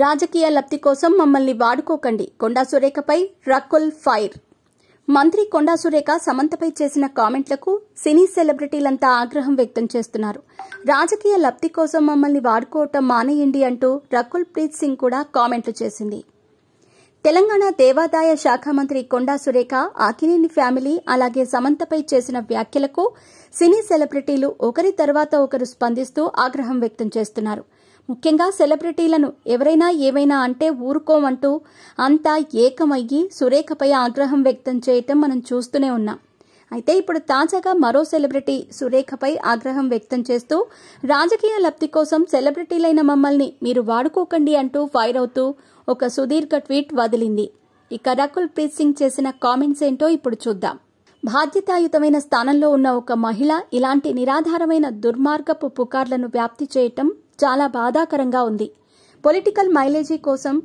రాజకీయ లబ్ధి కోసం మమ్మల్ని వాడుకోకండి. కొండా సురేఖపై రకుల్ ఫైర్. మంత్రి కొండా సురేఖ సమంతపై చేసిన కామెంట్లకు సినీ సెలబ్రిటీలంతా ఆగ్రహం వ్యక్తం చేస్తున్నారు. రాజకీయ లబ్ధి కోసం మమ్మల్ని వాడుకోవటం మానేయండి అంటూ రకుల్ ప్రీత్ సింగ్ కూడా కామెంట్లు చేసింది. తెలంగాణ దేవాదాయ శాఖ మంత్రి కొండా సురేఖ, అక్కినేని ఫ్యామిలీ అలాగే సమంతపై చేసిన వ్యాఖ్యలకు సినీ సెలబ్రిటీలు ఒకరి తర్వాత ఒకరు స్పందిస్తూ ఆగ్రహం వ్యక్తం చేస్తున్నారు. ముఖ్యంగా సెలబ్రిటీలను ఎవరైనా ఏమైనా అంటే ఊరుకోమంటూ అంతా ఏకమయ్యి సురేఖపై ఆగ్రహం వ్యక్తం చేయటం మనం చూస్తూనే ఉన్నాం. అయితే ఇప్పుడు తాజాగా మరో సెలబ్రిటీ సురేఖపై ఆగ్రహం వ్యక్తం చేస్తూ రాజకీయ లబ్ధి కోసం సెలబ్రిటీలైన మమ్మల్ని మీరు వాడుకోకండి అంటూ ఫైర్ అవుతూ ఒక సుదీర్ఘ ట్వీట్ వదిలింది. ఇక రకుల్ ప్రీత్ సింగ్ చేసిన కామెంట్స్ ఏంటో ఇప్పుడు చూద్దాం. బాధ్యతాయుతమైన స్థానంలో ఉన్న ఒక మహిళ ఇలాంటి నిరాధారమైన దుర్మార్గపు పుకార్లను వ్యాప్తి చేయటం చాలా బాధాకరంగా ఉంది. పొలిటికల్ మైలేజీ కోసం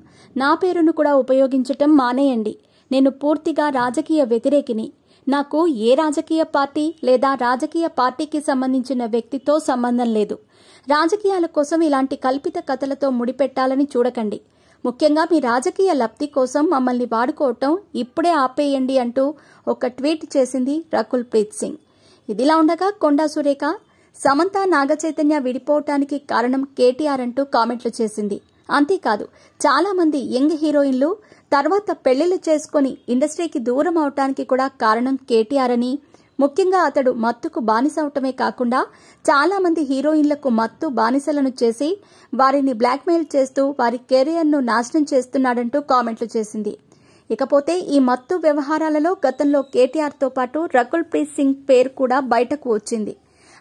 నా పేరును కూడా ఉపయోగించటం మానేయండి. నేను పూర్తిగా రాజకీయ వ్యతిరేకిని. నాకు ఏ రాజకీయ పార్టీ లేదా రాజకీయ పార్టీకి సంబంధించిన వ్యక్తితో సంబంధం లేదు. రాజకీయాల కోసం ఇలాంటి కల్పిత కథలతో ముడిపెట్టాలని చూడకండి. ముఖ్యంగా మీ రాజకీయ లబ్ధి కోసం మమ్మల్ని వాడుకోవటం ఇప్పుడే ఆపేయండి అంటూ ఒక ట్వీట్ చేసింది రకుల్ ప్రీత్ సింగ్. ఇదిలా ఉండగా కొండా సురేఖ, సమంత నాగచైతన్య విడిపోవటానికి కారణం కేటీఆర్ అంటూ కామెంట్లు చేసింది. అంతేకాదు, చాలా మంది యంగ్ హీరోయిన్లు తర్వాత పెళ్లిళ్లు చేసుకుని ఇండస్ట్రీకి దూరం అవటానికి కూడా కారణం కేటీఆర్ అని, ముఖ్యంగా అతడు మత్తుకు బానిసవటమే కాకుండా చాలా మంది హీరోయిన్లకు మత్తు బానిసలను చేసి వారిని బ్లాక్మెయిల్ చేస్తూ వారి కెరియర్ను నాశనం చేస్తున్నాడంటూ కామెంట్లు చేసింది. ఇకపోతే ఈ మత్తు వ్యవహారాలలో గతంలో కేటీఆర్తో పాటు రకుల్ ప్రీత్ సింగ్ పేరు కూడా బయటకు వచ్చింది.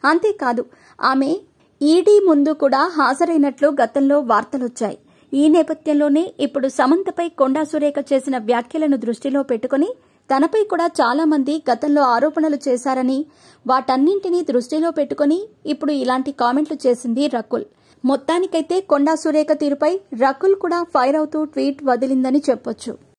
అంతేకాదు, ఆమె ఈడీ ముందు కూడా హాజరైనట్లు గతంలో వార్తలొచ్చాయి. ఈ నేపథ్యంలోనే ఇప్పుడు సమంతపై కొండా సురేఖ చేసిన వ్యాఖ్యలను దృష్టిలో పెట్టుకుని తనపై కూడా చాలా మంది గతంలో ఆరోపణలు చేశారని, వాటన్నింటినీ దృష్టిలో పెట్టుకుని ఇప్పుడు ఇలాంటి కామెంట్లు చేసింది రకుల్. మొత్తానికైతే కొండా సురేఖ తీరుపై రకుల్ కూడా ఫైర్ అవుతూ ట్వీట్ వదిలిందని చెప్పొచ్చు.